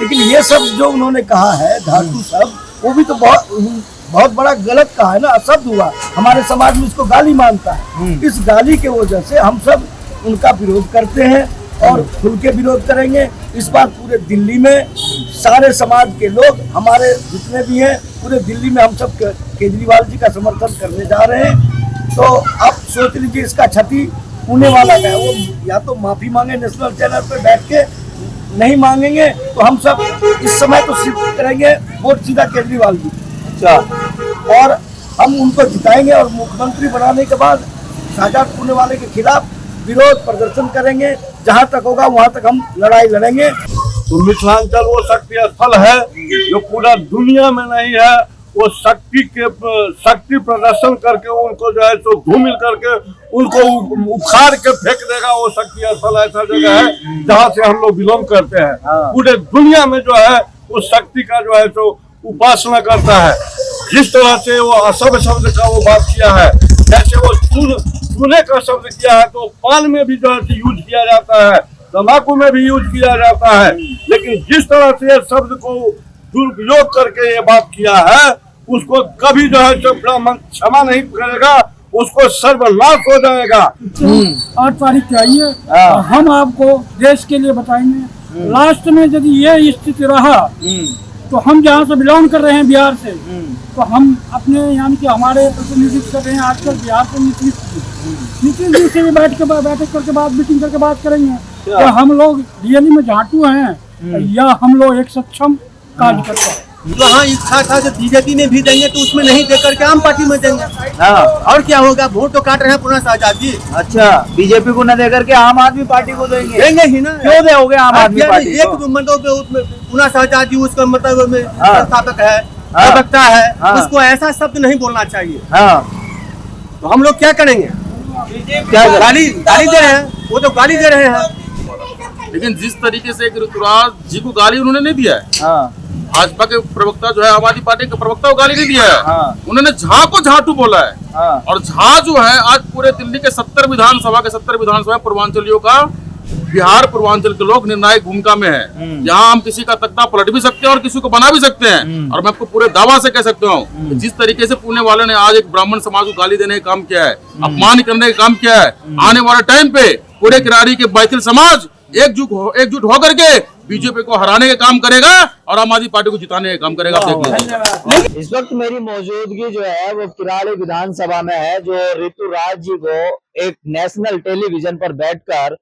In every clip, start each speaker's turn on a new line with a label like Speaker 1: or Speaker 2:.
Speaker 1: लेकिन ये सब जो उन्होंने कहा है धातु सब, वो भी तो बहुत बड़ा गलत कहा है ना, अशब्द हुआ। हमारे समाज में इसको गाली मानता है। इस गाली के वजह से हम सब उनका विरोध करते हैं और खुल के विरोध करेंगे। इस बार पूरे दिल्ली में सारे समाज के लोग, हमारे जितने भी हैं, पूरे दिल्ली में हम सब केजरीवाल जी का समर्थन करने जा रहे हैं। तो आप सोच लीजिए इसका क्षति होने वाला है। वो या तो माफी मांगे नेशनल चैनल पे बैठ के, नहीं मांगेंगे तो हम सब इस समय तो शिफ्ट करेंगे वोट सीधा केजरीवाल जी। अच्छा। और हम उनको जिताएंगे और मुख्यमंत्री बनाने के बाद शाहजहां पूनेवाला के खिलाफ विरोध प्रदर्शन करेंगे। जहां तक होगा वहां तक हम लड़ाई लड़ेंगे।
Speaker 2: तो मिथिलांचल वो शक्ति स्थल है जो पूरा दुनिया में नहीं है। वो शक्ति प्रदर्शन करके उनको जो है तो धूमिल करके उनको उखाड़ के फेंक देगा। वो शक्ति स्थल ऐसा जगह है जहाँ से हम लोग बिलोंग करते हैं। पूरे दुनिया में जो है उस शक्ति का जो है तो उपासना करता है। जिस तरह से वो असभ शब्द का वो बात किया है, जैसे वो चूने का शब्द किया है, तो पान में भी जो है यूज किया जाता है, तंबाकू में भी यूज किया जाता है। लेकिन जिस तरह से शब्द को दुरुपयोग करके ये बात किया है, उसको कभी जो है जो ब्राह्मण क्षमा नहीं करेगा, उसको सर्वनाश हो जाएगा।
Speaker 3: 8 तारीख चाहिए, हम आपको देश के लिए बताएंगे। लास्ट में यदि ये स्थिति रहा तो हम जहाँ से बिलोंग कर रहे हैं बिहार से, तो हम अपने यानी कि हमारे प्रतिनिधित्व कर रहे हैं आजकल बिहार से नीतीश जी से भी बैठक करके बात मीटिंग करके बात करेंगे। तो हम लोग रियली में झाटू हैं या हम लोग एक सक्षम कार्यकर्ता है।
Speaker 4: वहाँ इच्छा था जो बीजेपी में भी देंगे तो उसमें नहीं देकर के आम पार्टी में देंगे। और क्या होगा, वोट तो काट रहे हैं पुनः शाहजहां जी।
Speaker 5: अच्छा, बीजेपी को न देकर के आम आदमी पार्टी को देंगे
Speaker 4: ही ना।
Speaker 5: क्यों दोगे आम आदमी पार्टी को?
Speaker 4: एक मतलब पुनः शाहजहां जी उसका मतलब संस्थापक है, प्रवक्ता है, उसको ऐसा शब्द नहीं बोलना चाहिए। तो हम लोग क्या करेंगे? क्या गाली दे रहे हैं, वो तो गाली दे रहे हैं।
Speaker 6: लेकिन जिस तरीके से ऋतुराज जी को गाली उन्होंने नहीं दिया है, भाजपा के प्रवक्ता जो है आम आदमी पार्टी के प्रवक्ता को गाली नहीं दिया है, उन्होंने झा को झाटू बोला है। और झा जो है आज पूरे दिल्ली के 70 विधानसभा पूर्वांचलियों का, बिहार पूर्वांचल के लोग निर्णायक भूमिका में है। यहाँ हम किसी का तख्ता पलट भी सकते हैं और किसी को बना भी सकते हैं। और मैं आपको पूरे दावा से कह सकता हूँ, जिस तरीके से पुणे वाले ने आज एक ब्राह्मण समाज को गाली देने का काम किया है, अपमान करने का काम किया है, आने वाले टाइम पे पूरे किरारी के बैतूल समाज एकजुट होकर के बीजेपी को हराने का काम करेगा और आम आदमी पार्टी को जिताने का काम करेगा।
Speaker 5: इस वक्त मेरी मौजूदगी जो है वो किराड़ी विधानसभा में है, जो ऋतुराज जी को एक नेशनल टेलीविजन पर बैठकर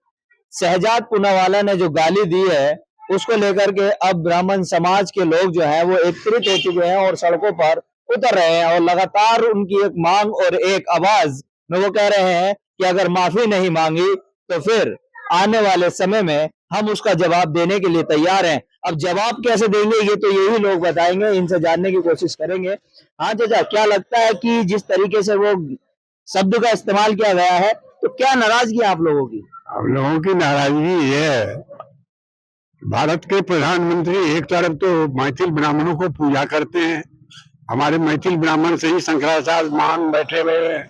Speaker 5: शाहजहां पूनेवाला ने जो गाली दी है, उसको लेकर के अब ब्राह्मण समाज के लोग जो है वो एकत्रित हो चुके हैं और सड़कों पर उतर रहे हैं। और लगातार उनकी एक मांग और एक आवाज में वो कह रहे हैं कि अगर माफी नहीं मांगी तो फिर आने वाले समय में हम उसका जवाब देने के लिए तैयार हैं। अब जवाब कैसे देंगे ये तो यही लोग बताएंगे, इनसे जानने की कोशिश करेंगे। हाँ चाचा, क्या लगता है कि जिस तरीके से वो शब्द का इस्तेमाल किया गया है, तो क्या नाराजगी आप लोगों की?
Speaker 7: हम लोगों की नाराजगी ये है, भारत के प्रधानमंत्री एक तरफ तो मैथिल ब्राह्मणों को पूजा करते हैं, हमारे मैथिल ब्राह्मण से ही शंकराचार्य मान बैठे हुए हैं,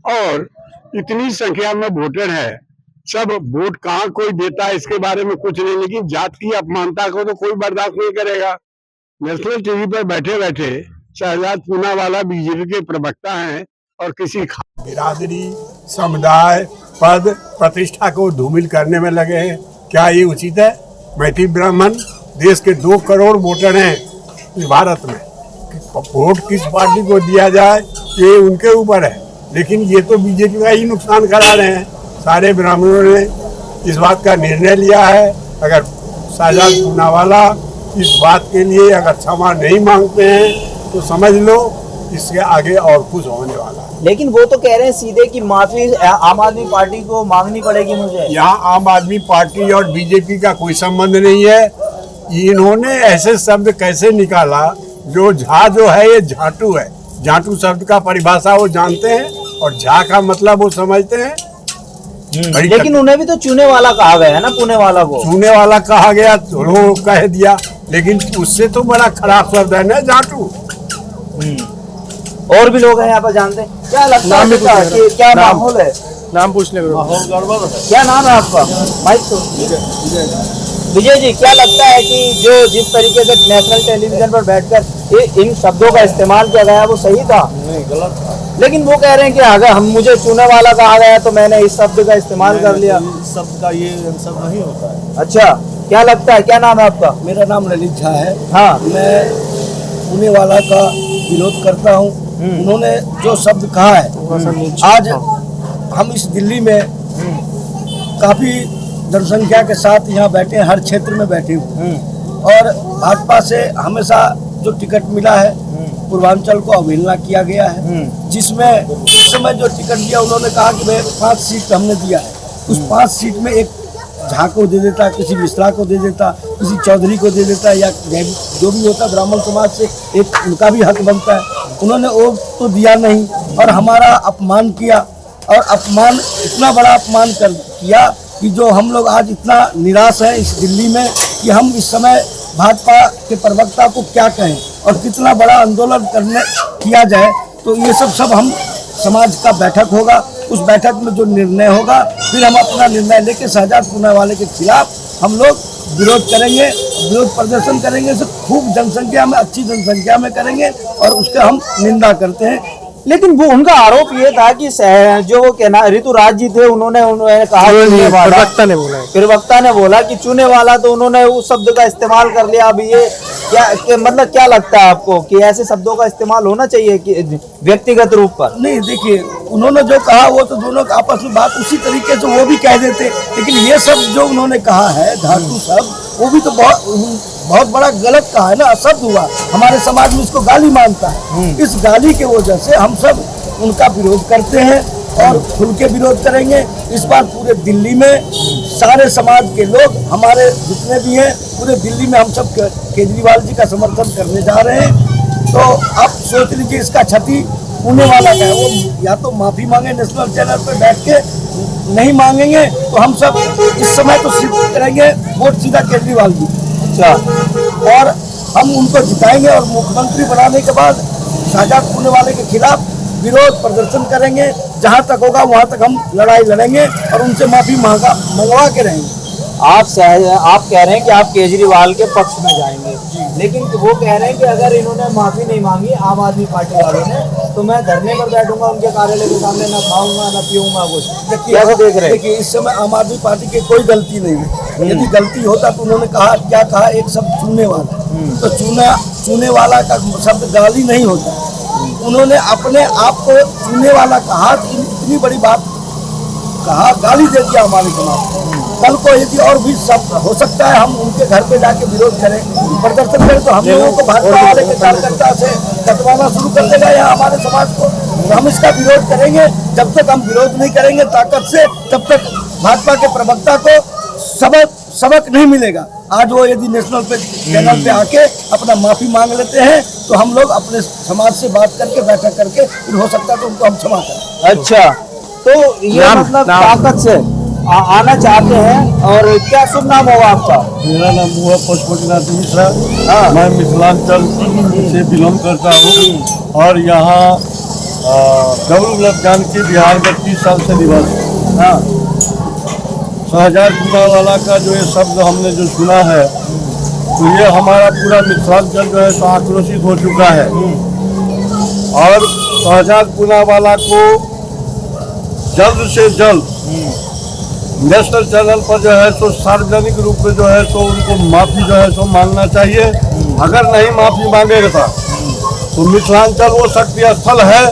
Speaker 7: और इतनी संख्या में वोटर है, सब वोट कहाँ कोई देता है इसके बारे में कुछ नहीं, लेकिन जात की अपमानता को तो कोई बर्दाश्त नहीं करेगा। नेशनल टीवी पर बैठे बैठे शाहजहां पूनेवाला बीजेपी के प्रवक्ता हैं और किसी
Speaker 2: बिरादरी, समुदाय, पद प्रतिष्ठा को धूमिल करने में लगे हैं। क्या ये उचित है? मैथिल ब्राह्मण देश के 2 करोड़ वोटर हैं इस भारत में, वोट किस पार्टी को दिया जाए ये उनके ऊपर है, लेकिन ये तो बीजेपी का ही नुकसान करा रहे हैं। सारे ब्राह्मणों ने इस बात का निर्णय लिया है, अगर शाहजहां पूनेवाला इस बात के लिए अगर क्षमा नहीं मांगते हैं तो समझ लो इसके आगे और कुछ होने वाला है।
Speaker 5: लेकिन वो तो कह रहे हैं सीधे कि माफी आम आदमी पार्टी को मांगनी पड़ेगी मुझे।
Speaker 2: यहाँ आम आदमी पार्टी और बीजेपी का कोई संबंध नहीं है। इन्होंने ऐसे शब्द कैसे निकाला, जो झा जो है ये झाटू है, झाटू शब्द का परिभाषा वो जानते हैं और झा का मतलब वो समझते हैं।
Speaker 5: लेकिन उन्हें भी तो चूने वाला कहा गया है ना, पुणे वाला को
Speaker 2: चूने वाला कहा गया, तो कह दिया, लेकिन उससे तो बड़ा खराब शब्द है ना झाटू।
Speaker 5: और भी लोग हैं यहाँ पर जानते हैं। क्या लगता है क्या माहौल है?
Speaker 3: नाम पूछने को
Speaker 5: माहौल गड़बड़ है। क्या नाम है आपका? माइक तो विजय जी, क्या लगता है कि जो जिस तरीके से नेशनल टेलीविजन पर बैठकर इन शब्दों का इस्तेमाल किया गया वो सही था?
Speaker 2: नहीं, गलत था।
Speaker 5: लेकिन वो कह रहे हैं कि अगर हम मुझे चुने वाला कहा गया तो मैंने इस शब्द का इस्तेमाल कर लिया।
Speaker 1: इस शब्द का ये सब नहीं होता है।
Speaker 5: अच्छा, क्या लगता है, क्या नाम है आपका?
Speaker 1: मेरा नाम ललित झा है।
Speaker 5: हाँ,
Speaker 1: मैं पुणे वाला का विरोध करता हूँ। उन्होंने जो शब्द कहा है, आज हम इस दिल्ली में काफी जनसंख्या के साथ यहाँ बैठे हैं, हर क्षेत्र में बैठे हुए, और भाजपा से हमेशा जो टिकट मिला है पूर्वांचल को अवहेलना किया गया है, जिसमें उस समय जो टिकट दिया उन्होंने कहा कि भाई 5 सीट हमने दिया है, उस 5 सीट में एक झा को दे देता, किसी मिश्रा को दे देता, किसी चौधरी को दे देता, या जो भी होता ब्राह्मण समाज से एक उनका भी हक बनता है। उन्होंने वो तो दिया नहीं और हमारा अपमान किया, और अपमान इतना बड़ा अपमान किया कि जो हम लोग आज इतना निराश हैं इस दिल्ली में कि हम इस समय भाजपा के प्रवक्ता को क्या कहें और कितना बड़ा आंदोलन किया जाए। तो ये सब हम समाज का बैठक होगा, उस बैठक में जो निर्णय होगा फिर हम अपना निर्णय लेके शहजाद पूनावाला के खिलाफ हम लोग विरोध करेंगे, विरोध प्रदर्शन करेंगे। खूब जनसंख्या में, अच्छी जनसंख्या में करेंगे और उसका हम निंदा करते हैं।
Speaker 5: लेकिन वो उनका आरोप ये था कि जो वो कहना ऋतुराज जी थे, उन्होंने कहा प्रवक्ता ने बोला कि चुने वाला, तो उन्होंने उस शब्द का इस्तेमाल कर लिया। अब ये मतलब क्या लगता है आपको कि ऐसे शब्दों का इस्तेमाल होना चाहिए कि व्यक्तिगत रूप पर?
Speaker 1: नहीं, देखिए उन्होंने जो कहा वो तो दोनों आपस में बात उसी तरीके से वो भी कह देते, लेकिन ये सब जो उन्होंने कहा है धातु शब्द, वो भी तो बहुत बड़ा गलत कहा है ना, अशब्द हुआ। हमारे समाज में इसको गाली मानता है। इस गाली के वजह से हम सब उनका विरोध करते हैं और खुल के विरोध करेंगे। इस बार पूरे दिल्ली में सारे समाज के लोग, हमारे जितने भी हैं पूरे दिल्ली में, हम सब केजरीवाल जी का समर्थन करने जा रहे हैं। तो आप सोच लीजिए इसका क्षति पुणे वाला का है। वो या तो माफी मांगे नेशनल चैनल पर बैठ के, नहीं मांगेंगे तो हम सब इस समय तो सिर्फ करेंगे वोट सीधा केजरीवाल जी। अच्छा, और हम उनको जिताएंगे और मुख्यमंत्री बनाने के बाद शहजाद पूनावाला के खिलाफ विरोध प्रदर्शन करेंगे। जहां तक होगा वहां तक हम लड़ाई लड़ेंगे और उनसे माफी मंगवा के रहेंगे।
Speaker 5: आप कह रहे हैं कि आप केजरीवाल के पक्ष में जाएंगे, लेकिन वो कह रहे हैं कि अगर इन्होंने माफी नहीं मांगी आम आदमी पार्टी वालों ने, तो मैं धरने पर बैठूंगा उनके कार्यालय के सामने, ना खाऊंगा ना पीऊंगा कुछ। कैसे देख रहे हैं?
Speaker 1: देखिए इस समय आम आदमी पार्टी की कोई गलती नहीं है। यदि गलती होता तो उन्होंने कहा, क्या कहा, एक शब्द चुनने वाला, तो चुने वाला का शब्द गाली नहीं होता। उन्होंने अपने आप को चुने वाला कहा, इतनी बड़ी बात कहा, गाली दे दिया हमारे समाज। कल को यदि और भी शब्द हो सकता है हम उनके घर पे जाके विरोध करें, प्रदर्शन करें, तो हम लोगों को भाजपा वाले के कार्यकर्ता से कटवाना शुरू कर देगा यहाँ हमारे समाज को। तो हम इसका विरोध करेंगे। जब तक हम विरोध नहीं करेंगे ताकत से, तब तक भाजपा के प्रवक्ता को सबक नहीं मिलेगा। आज वो यदि नेशनल पे चैनल पे आके अपना माफी मांग लेते हैं तो हम लोग अपने समाज से बात करके, बैठक करके, फिर हो सकता है तो उनको हम क्षमा करें।
Speaker 5: अच्छा, तो ये मतलब ताकत से आना चाहते हैं। और क्या शुभ नाम होगा आपका?
Speaker 2: मेरा नाम हुआ पशुपतिनाथ मिश्रा। मैं मिथिलांचल से बिलोंग करता हूँ और यहाँ डब्ल्यू जानकी बिहार में 30 साल से निवास। शहजाद पूनावाला का जो ये शब्द हमने जो सुना है, तो ये हमारा पूरा मिथिलांचल जो है तो आक्रोशित हो चुका है। और शहजाद पूनावाला को जल्द से जल्द नेशनल चैनल पर जो है तो सार्वजनिक रूप में जो है तो उनको माफी जो है तो मांगना चाहिए। अगर नहीं माफी मांगेगा तो मिथिलांचल वो शक्ति स्थल है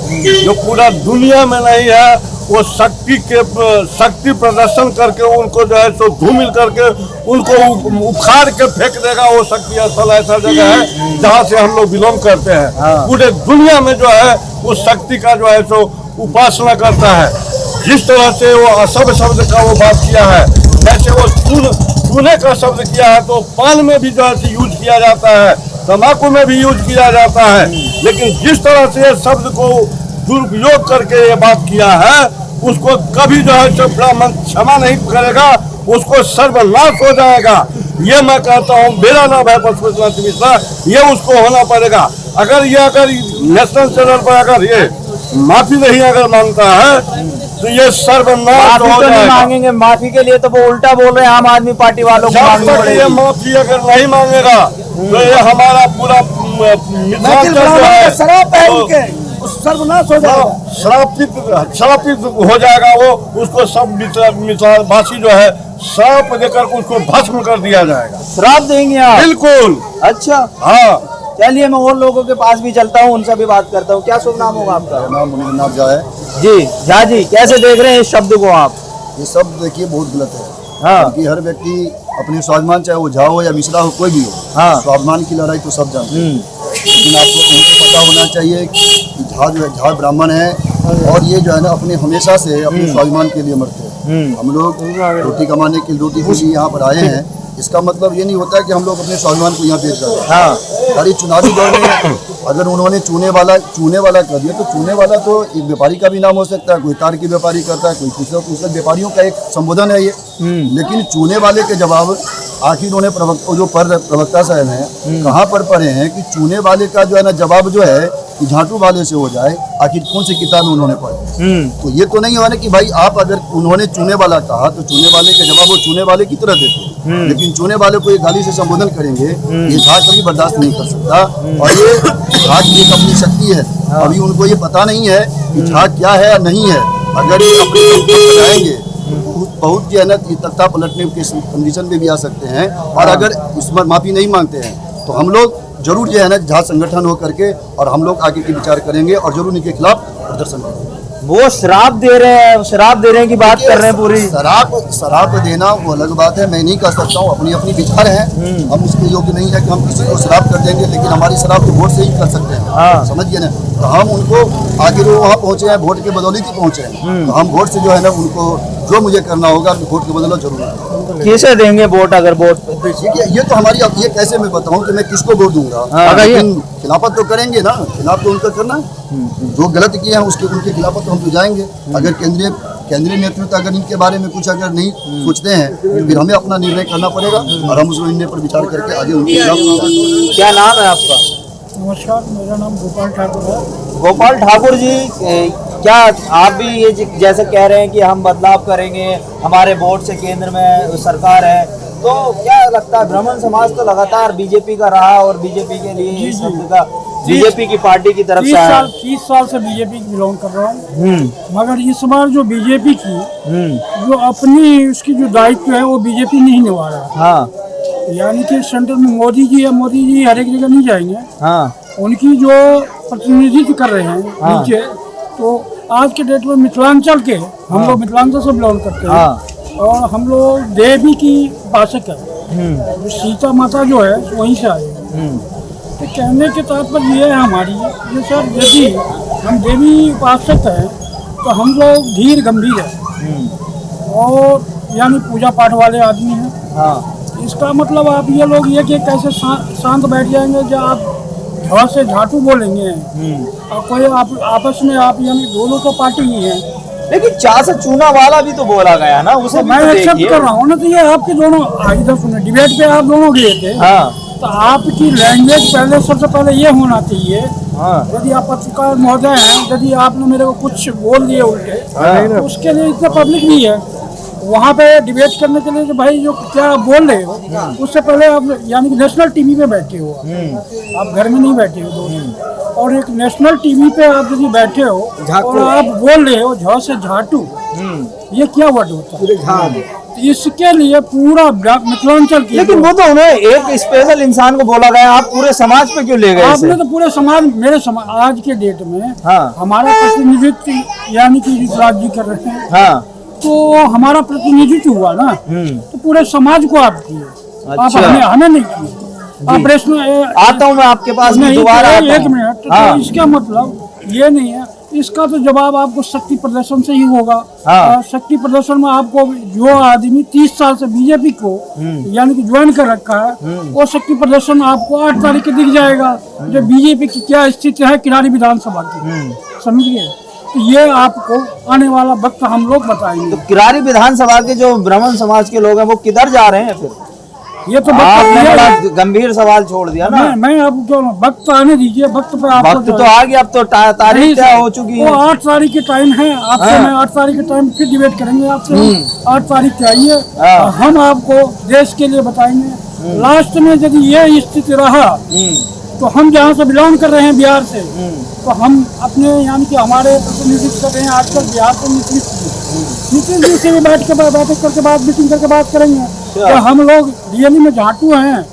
Speaker 2: जो पूरा दुनिया में नहीं है। वो शक्ति प्रदर्शन करके उनको जो है तो धूमिल करके उनको उखाड़ के फेंक देगा। वो शक्ति स्थल ऐसा जगह है जहाँ से हम लोग बिलोंग करते हैं। पूरे दुनिया में जो है उस शक्ति का जो है तो उपासना करता है। जिस तरह से वो असभ्य शब्द का वो बात किया है, जैसे वो चूने का शब्द किया है, तो पान में भी जो है यूज किया जाता है, तम्बाकू में भी यूज किया जाता है। लेकिन जिस तरह से शब्द को दुरुपयोग करके ये बात किया है, उसको कभी जो है सो ब्राह्मण क्षमा नहीं करेगा, उसको सर्वनाश हो जाएगा। ये मैं कहता हूँ, मेरा नाम है पशुपतिनाथ मिश्रा, ये उसको होना पड़ेगा। अगर नेशनल चैनल पर अगर ये माफी नहीं अगर मांगता है तो ये सर्वनाश
Speaker 5: माफी
Speaker 2: हो
Speaker 5: तो नहीं
Speaker 2: जाएगा।
Speaker 5: मांगेंगे, माफी के लिए तो वो उल्टा बोल रहे हैं आम आदमी पार्टी वालों को
Speaker 2: जब
Speaker 5: मांगनी
Speaker 2: तक ये
Speaker 5: पड़ेगी।
Speaker 2: माफी अगर नहीं मांगेगा तो ये हमारा पूरा
Speaker 1: मैथिल
Speaker 2: मिथिलांचल जो
Speaker 1: ब्राह्मण
Speaker 2: है
Speaker 1: का शराब है
Speaker 2: तो
Speaker 1: उनके, वो सर्वनाश हो जाएगा।
Speaker 2: श्रापित हो जाएगा। वो उसको सब मिथिलावासी जो है श्राप देकर उसको भस्म कर दिया जाएगा।
Speaker 5: श्राप देंगे आप?
Speaker 2: बिल्कुल।
Speaker 5: अच्छा,
Speaker 2: हाँ,
Speaker 5: चलिए मैं और लोगों के पास भी चलता हूँ, उनसे भी बात करता हूँ। क्या शुभ नाम होगा आपका?
Speaker 8: नाम मुनीन्द्रनाथ झा है।
Speaker 5: जी झा जी, कैसे देख रहे हैं इस शब्द को आप?
Speaker 8: ये सब देखिए बहुत गलत है।
Speaker 5: हाँ
Speaker 8: क्योंकि हर व्यक्ति अपने स्वाभिमान, चाहे वो झा हो या मिश्रा हो, कोई भी हो,
Speaker 5: हाँ।
Speaker 8: स्वाभिमान की लड़ाई तो सब जानते हैं। लेकिन आपको पता होना चाहिए कि झा जो है, झा ब्राह्मण है और ये जो है ना अपने हमेशा से अपने स्वाभिमान के लिए मरते हैं। हम लोग रोटी कमाने के लिए, रोटी के लिए यहाँ पर आए हैं। इसका मतलब ये नहीं होता कि हम लोग अपने स्वाभिमान को यहाँ बेच रहे हैं।
Speaker 5: हाँ,
Speaker 8: सारी चुनावी दौर में अगर उन्होंने चूने वाला कर दिया तो चूने वाला तो एक व्यापारी का भी नाम हो सकता है, कोई तार की व्यापारी करता है, कोई कुछ व्यापारियों का एक संबोधन है ये। लेकिन चूने वाले के जवाब आखिर उन्होंने प्रवक्ता साहब हैं कहाँ पर पढ़े हैं कि चूने वाले का जो है ना जवाब जो है कि झाटू वाले से हो जाए, आखिर कौन सी किताब में उन्होंने पढ़े? तो ये तो नहीं हुआ ना कि भाई आप अगर उन्होंने चूने वाला कहा तो चूने वाले के जवाब वो चूने वाले की तरह देते हैं। लेकिन चूने वाले को एक गाली से संबोधन करेंगे, ये झा कभी बर्दाश्त नहीं कर सकता। और ये झा की एक अपनी शक्ति है, अभी उनको ये पता नहीं है कि झा क्या है या नहीं है। अगर ये अपने जाएंगे बहुत जो है ना तख्ता पलटने के कंडीशन में भी आ सकते हैं। और अगर उसमें माफी नहीं मांगते हैं तो हम लोग जरूर जो है ना झा संगठन हो करके और हम लोग आगे के विचार करेंगे और जरूर इनके खिलाफ प्रदर्शन करेंगे।
Speaker 5: वो शराब दे रहे हैं की बात कर रहे हैं पूरी।
Speaker 8: शराब देना वो अलग बात है, मैं नहीं कर सकता हूँ, अपनी अपनी विचार है। हम उसके योग्य नहीं है कि हम किसी को शराब कर देंगे, लेकिन हमारी शराब तो वोट से ही कर सकते हैं।
Speaker 5: हाँ।
Speaker 8: समझिए ना, तो हम उनको आगे वो वहाँ पहुँचे हैं, वोट के बदौलत ही पहुँचे हैं। तो हम वोट से जो है ना उनको जो मुझे करना होगा वोट के बदौलत जरूर।
Speaker 5: कैसे देंगे वोट? अगर वोट
Speaker 8: ये तो हमारी, अब ये कैसे मैं बताऊं कि मैं किसको वोट दूंगा? लेकिन खिलाफत तो करेंगे ना, खिलाफ तो उनका करना है। जो गलत किए हैं उनके खिलाफत तो हम तो जाएंगे। अगर केंद्रीय नेतृत्व अगर इनके बारे में कुछ अगर नहीं सोचते हैं तो फिर हमें अपना निर्णय करना पड़ेगा और हम उस निर्णय पर विचार करके आगे उनके खिलाफ।
Speaker 5: क्या नाम है आपका?
Speaker 3: नमस्कार, मेरा नाम गोपाल ठाकुर है।
Speaker 5: गोपाल ठाकुर जी, क्या आप भी ये जैसे कह रहे हैं कि हम बदलाव करेंगे, हमारे वोट से केंद्र में सरकार है, तो क्या लगता है ब्राह्मण समाज तो लगातार बीजेपी का रहा और बीजेपी के लिए इस शब्द का बीजेपी की पार्टी की तरफ से
Speaker 3: 30 साल से बीजेपी की बिलोंग कर रहा हूँ। मगर इस बार जो बीजेपी की जो अपनी उसकी जो दायित्व है वो बीजेपी नहीं निभा रहा।
Speaker 5: हाँ,
Speaker 3: यानी कि सेंटर में मोदी जी हर एक जगह नहीं जाएंगे।
Speaker 5: हाँ,
Speaker 3: उनकी जो प्रतिनिधित्व कर रहे हैं नीचे, तो आज के डेट में मिथिलांचल के हम लोग मिथिलांचल से बिलोंग करते हैं और हम लोग देवी की उपासक है। जो सीता माता जो है वहीं से आए। तो कहने के तात्पर्य ये है हमारी ये सर, यदि हम देवी उपासक हैं तो हम लोग धीर गंभीर है और यानी पूजा पाठ वाले आदमी हैं।
Speaker 5: हाँ,
Speaker 3: इसका मतलब आप ये लोग ये कि कैसे शांत बैठ जाएंगे जब आप झा से झाटू बोलेंगे और कोई आप आपस में आप यानी दोनों तो पार्टी ही है।
Speaker 5: लेकिन चा से चूना वाला भी तो बोला गया ना, उसे
Speaker 3: मैं एक्सेप्ट कर रहा हूँ ना। तो ये आपके दोनों इधर सुने डिबेट पे आप दोनों गए थे।
Speaker 5: हाँ,
Speaker 3: तो आपकी लैंग्वेज पहले सबसे पहले ये होना चाहिए।
Speaker 5: हाँ,
Speaker 3: यदि आप पत्रकार महोदय हैं, यदि आपने मेरे को कुछ बोल दिए उल्टे, तो उसके लिए इतना पब्लिक भी है वहाँ पे डिबेट करने के लिए कि भाई जो क्या आप बोल रहे हो, उससे पहले आप यानी कि नेशनल टीवी पे बैठे हो, आप घर में नहीं बैठे हो दोस्त। और एक नेशनल टीवी पे आप यदि बैठे हो और आप बोल रहे हो झा से झाटू, ये क्या वर्ड होता है? इसके लिए पूरा मिथिलांचल की,
Speaker 5: लेकिन वो तो उन्हें एक स्पेशल इंसान को बोला गया, आप पूरे समाज पे क्यों ले गए?
Speaker 3: आपने तो पूरे समाज, मेरे समाज आज के डेट में हमारा प्रतिनिधित्व यानी कि युवराज जी कर रहे हैं।
Speaker 5: हाँ,
Speaker 3: तो हमारा प्रतिनिधित्व हुआ ना, तो पूरे समाज को आप किए।
Speaker 5: अच्छा।
Speaker 3: आप हमें नहीं किए। आप प्रश्न
Speaker 5: आता हूँ मैं आपके पास में दोबारा।
Speaker 3: एक मिनट, तो इसका मतलब ये नहीं है। इसका तो जवाब आपको शक्ति प्रदर्शन से ही होगा। शक्ति प्रदर्शन में आपको जो आदमी 30 साल से बीजेपी को यानी कि ज्वाइन कर रखा है, वो शक्ति प्रदर्शन आपको 8 तारीख को दिख जाएगा जो बीजेपी की क्या स्थिति है किराड़ी विधानसभा की। समझिए, तो ये आपको आने वाला वक्त हम लोग बताएंगे।
Speaker 5: तो किरारी विधानसभा के जो ब्राह्मण समाज के लोग हैं वो किधर जा रहे हैं फिर?
Speaker 3: ये तो
Speaker 5: आपने
Speaker 3: वक्त
Speaker 5: बड़ा गंभीर सवाल छोड़ दिया ना।
Speaker 3: मैं आपको वक्त आने दीजिए, वक्त पे आपको
Speaker 5: वक्त तो आ गया, अब तो तारीख क्या हो चुकी
Speaker 3: वो
Speaker 5: है।
Speaker 3: 8 तारीख के टाइम है आपसे, मैं 8 तारीख के टाइम फिर डिबेट करेंगे आपसे। 8 तारीख के आइए, हम आपको देश के लिए बताएंगे। लास्ट में यदि ये स्थिति रहा तो हम जहाँ से बिलोंग कर रहे हैं बिहार से, तो हम अपने यानी कि हमारे प्रतिनिधित्व कर रहे हैं आजकल बिहार से नीतीश जी से भी बैठ करके बात मीटिंग करके बात करेंगे कि हम लोग रियली में झाटू हैं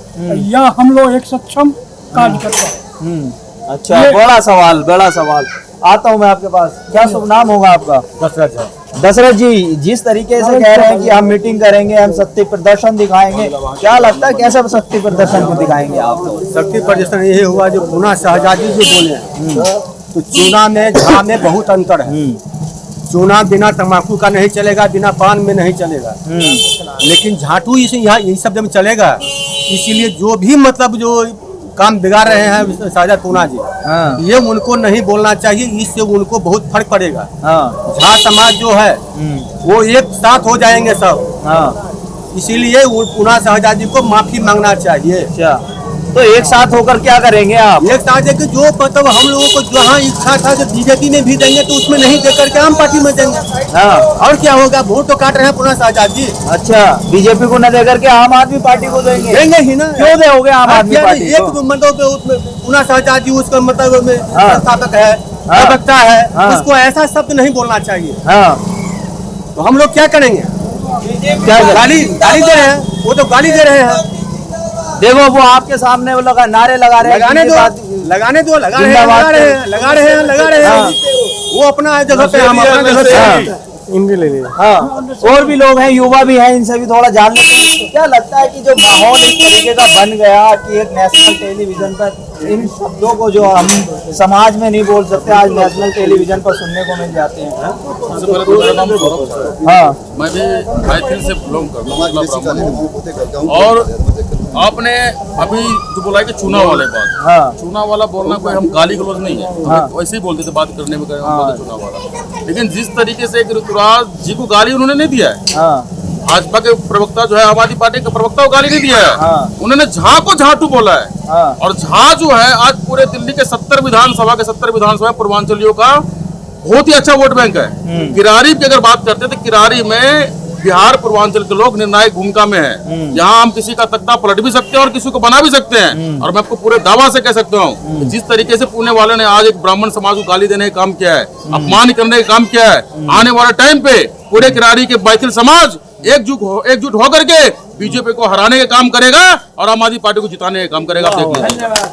Speaker 3: या हम लोग एक सक्षम कार्यकर्ता हैं।
Speaker 5: अच्छा, बड़ा सवाल आता हूँ मैं आपके पास। क्या शुभ नाम होगा आपका? दशरथ जी, जिस तरीके से कह रहे हैं कि हम मीटिंग करेंगे, हम शक्ति प्रदर्शन दिखाएंगे, क्या लगता है कैसे शक्ति प्रदर्शन को दिखाएंगे आप?
Speaker 4: शक्ति प्रदर्शन ये हुआ जो पूना शहजादी जो बोले हैं, तो चूना में झा में बहुत अंतर है। चूना बिना तम्बाकू का नहीं चलेगा, बिना पान में नहीं चलेगा, लेकिन झाटू इसे यहाँ यही सब जब चलेगा। इसीलिए जो भी मतलब जो काम बिगाड़ रहे हैं साजा पूना जी, ये उनको नहीं बोलना चाहिए, इससे उनको बहुत फर्क पड़ेगा। झा समाज जो है वो एक साथ हो जाएंगे सब, इसीलिए पूना शहजादी को माफी मांगना चाहिए।
Speaker 5: तो एक साथ होकर क्या करेंगे आप?
Speaker 4: एक साथ है कि जो मतलब हम लोगों को जहाँ इच्छा था जो बीजेपी में भी देंगे तो उसमें नहीं देकर के आम पार्टी में देंगे। और क्या होगा, वोट तो काट रहे हैं पूना शहजादी।
Speaker 5: अच्छा, बीजेपी को न देकर के आम आदमी पार्टी को देंगे
Speaker 4: ही ना।
Speaker 5: क्यों दोगे आम आदमी पार्टी को?
Speaker 4: एक मतलब पूना शहजादी उसका मतलब संस्थापक है, प्रवक्ता है, उसको ऐसा शब्द नहीं बोलना चाहिए। तो हम लोग क्या करेंगे? गाली दे रहे हैं, वो तो गाली दे रहे हैं।
Speaker 5: देखो वो आपके सामने वो नारे लगा रहे हैं,
Speaker 4: लगाने दो लगा रहे हैं। वो अपना जगह पे, हम अपना जगह पे।
Speaker 5: और भी लोग हैं, युवा भी हैं, इनसे भी थोड़ा जान लेते हैं। तो क्या लगता है कि जो माहौल इस तरीके का बन गया कि एक नेशनल टेलीविजन पर इन शब्दों को जो हम समाज में नहीं बोल सकते, आज नेशनल टेलीविजन पर सुनने को मिल जाते हैं।
Speaker 6: मैं भी मैथिल से बिलोंग करता हूँ। और आपने अभी जो बोला है कि चूना वाले बात, चूना वाला बोलना कोई हम गाली गलौज नहीं है, वैसे ही बोलते थे बात करने में चूना वाला। लेकिन जिस तरीके से ऋतुराज जी को गाली उन्होंने नहीं दिया है, भाजपा के प्रवक्ता जो है, आम आदमी पार्टी के प्रवक्ता को गाली नहीं दिया है, उन्होंने झा को झाटू बोला है। और झा जो है आज पूरे दिल्ली के 70 विधानसभा पूर्वांचलियों का बहुत ही अच्छा वोट बैंक है। किरारी की अगर बात करते हैं तो किरारी में बिहार पूर्वांचल के लोग निर्णायक भूमिका में है। यहाँ हम किसी का तख्ता पलट भी सकते हैं और किसी को बना भी सकते हैं। और मैं आपको पूरे दावा से कह सकता हूँ, जिस तरीके से पुणे वाले ने आज एक ब्राह्मण समाज को गाली देने का काम किया है, अपमान करने का काम किया है, आने वाले टाइम पे पूरे किरारी के मैथिल समाज एकजुट होकर के बीजेपी को हराने का काम करेगा और आम आदमी पार्टी को जिताने का काम करेगा।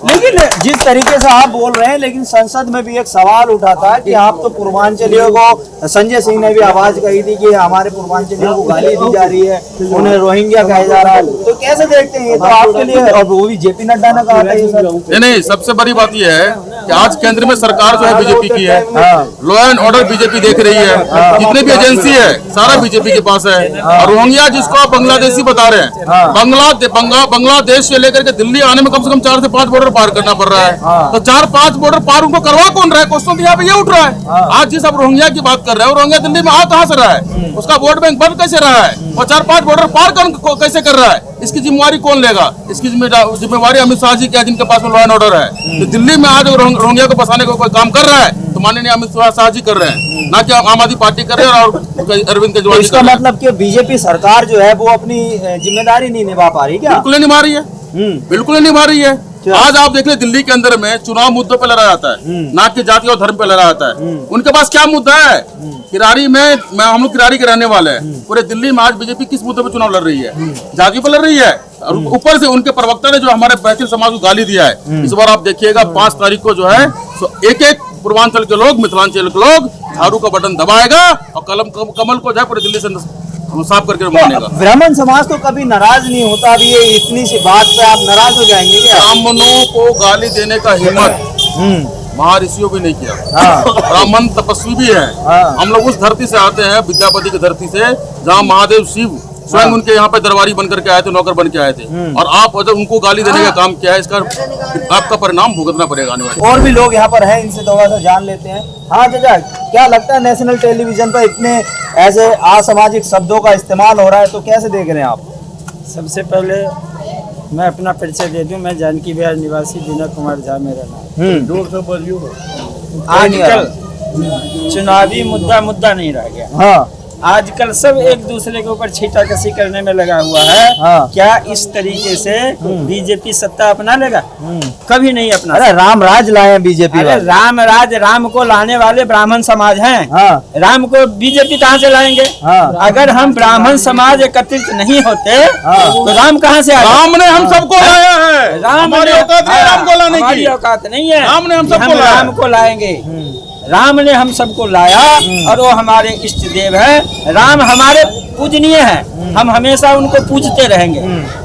Speaker 5: लेकिन जिस तरीके से आप बोल रहे हैं, लेकिन संसद में भी एक सवाल उठा था कि आप तो पूर्वांचलियों को, संजय सिंह ने भी आवाज कही थी कि हमारे पूर्वांचलियों को गाली दी जा रही है, उन्हें रोहिंग्या कहा जा रहा है। तो कैसे देखते हैं ये? तो आपके लिए, और वो भी जेपी नड्डा ने कहा था ये सब।
Speaker 6: नहीं, सबसे बड़ी बात यह है कि आज केंद्र में सरकार जो है बीजेपी की है, लॉ एंड ऑर्डर बीजेपी देख रही है, जितने भी एजेंसी है सारा बीजेपी के पास है। और रोहिंग्या जिसको आप बांग्लादेशी बता रहे हैं, बांग्लादेश से लेकर के दिल्ली आने में कम से कम 4 से 5 बॉर्डर पार करना पड़ रहा है। तो 4-5 बॉर्डर पार उनको करवा कौन रहा है? क्वेश्चन तो यहाँ पे ये उठ रहा है। आज जिस आप रोहिंग्या की बात कर रहे हैं, रोहिंग्या दिल्ली में आ कहाँ से रहा है? उसका वोट बैंक बंद कैसे रहा है? और 4-5 बॉर्डर पार कैसे कर रहा है? इसकी जिम्मेवारी कौन लेगा? इसकी जिम्मेवारी अमित शाह जी की है, जिनके पास में लॉ एंड ऑर्डर है। तो दिल्ली में आज रोहिंग्या को बसाने का कोई काम कर रहा है तो माननीय अमित शाह जी कर रहे हैं, ना कि आम आदमी पार्टी कर रहे हैं और अरविंद केजरीवाल।
Speaker 5: इसका मतलब कि बीजेपी सरकार जो है वो अपनी जिम्मेदारी नहीं निभा पा रही क्या?
Speaker 6: बिल्कुल नहीं निभा रही है, बिल्कुल नहीं निभा रही है। आज आप देख ले, दिल्ली के अंदर में चुनाव मुद्दों पे लड़ा जाता है, ना कि जाति और धर्म पे लड़ा जाता है। उनके पास क्या मुद्दा है? किरारी में हम लोग किरारी के रहने वाले हैं, पूरे दिल्ली में आज बीजेपी किस मुद्दे पे चुनाव लड़ रही है? जाति पे लड़ रही है। और ऊपर से उनके प्रवक्ता ने जो हमारे मैथिल समाज को गाली दिया है, इस बार आप देखिएगा 5 तारीख को जो है एक पूर्वांचल के लोग, मिथिलांचल के लोग झाड़ू का बटन दबाएगा और कमल को जो है पूरे दिल्ली से साफ करके मानेगा।
Speaker 5: ब्राह्मण समाज तो कभी नाराज नहीं होता, अभी ये इतनी सी बात पे आप नाराज हो जाएंगे क्या?
Speaker 6: ब्राह्मणों को गाली देने का हिम्मत महर्षियों भी नहीं किया। ब्राह्मण तपस्वी भी है। हम लोग उस धरती से आते हैं, विद्यापति की धरती से, जहाँ महादेव शिव स्वयं उनके यहाँ पे दरबारी बनकर के आए थे, नौकर बन के आए थे। और आप अगर उनको गाली देने का काम किया है, इसका आपका परिणाम भुगतना पड़ेगा आने वाले।
Speaker 5: और भी लोग यहाँ पर हैं, इनसे थोड़ा सा जान लेते हैं। हाँ चाचा, क्या लगता है नेशनल टेलीविजन पर इतने ऐसे असामाजिक शब्दों का इस्तेमाल हो रहा है, तो कैसे देख रहे हैं आप?
Speaker 9: सबसे पहले मैं अपना परिचय दे दूं, मैं जानकी बिहार निवासी विनय कुमार झा मेरा नाम।
Speaker 2: जोर से बोलियो।
Speaker 9: आजकल चुनावी मुद्दा नहीं रह गया।
Speaker 5: हाँ
Speaker 9: आजकल सब एक दूसरे के ऊपर छींटाकशी करने में लगा हुआ है।
Speaker 5: हाँ।
Speaker 9: क्या इस तरीके से बीजेपी सत्ता अपना लेगा? कभी नहीं अपना।
Speaker 5: अरे राम राज लाए हैं बीजेपी
Speaker 9: अरे राम राज, राम को लाने वाले ब्राह्मण समाज हैं।
Speaker 5: हाँ।
Speaker 9: राम को बीजेपी कहाँ से लाएंगे?
Speaker 5: हाँ।
Speaker 9: अगर हम ब्राह्मण समाज एकत्रित नहीं होते तो राम कहाँ से आएगा?
Speaker 6: राम ने हम सबको लाया है। हमारी औकात नहीं है राम को लाने की।
Speaker 9: हमारी औकात नहीं है।
Speaker 6: राम ने हम सबको
Speaker 9: हम
Speaker 6: लाया।
Speaker 9: राम को लाएंगे। राम ने हम सबको लाया और वो हमारे इष्ट देव है। राम हमारे पूजनीय है, हम हमेशा उनको पूजते रहेंगे।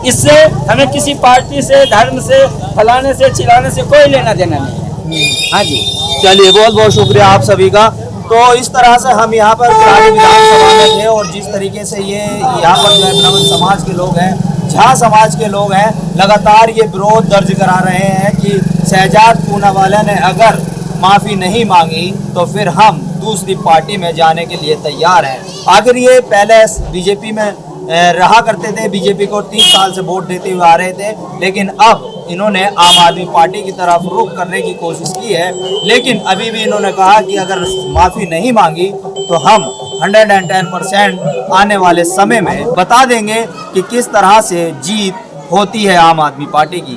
Speaker 9: इससे हमें किसी पार्टी से, धर्म से, फलाने से, चिलाने से कोई लेना देना नहीं है। हाँ जी,
Speaker 5: चलिए बहुत बहुत शुक्रिया आप सभी का। तो इस तरह से हम यहाँ पर किराड़ी विधानसभा में थे और जिस तरीके से ये यहाँ पर जो है ब्राह्मण समाज के लोग हैं, झा समाज के लोग हैं, लगातार ये विरोध दर्ज करा रहे हैं कि शहजाद पूनावाला ने अगर माफ़ी नहीं मांगी तो फिर हम दूसरी पार्टी में जाने के लिए तैयार हैं। आखिर ये पहले बीजेपी में रहा करते थे, बीजेपी को 30 साल से वोट देते हुए आ रहे थे, लेकिन अब इन्होंने आम आदमी पार्टी की तरफ रुख करने की कोशिश की है। लेकिन अभी भी इन्होंने कहा कि अगर माफ़ी नहीं मांगी तो हम 110% आने वाले समय में बता देंगे कि किस तरह से जीत होती है आम आदमी पार्टी की।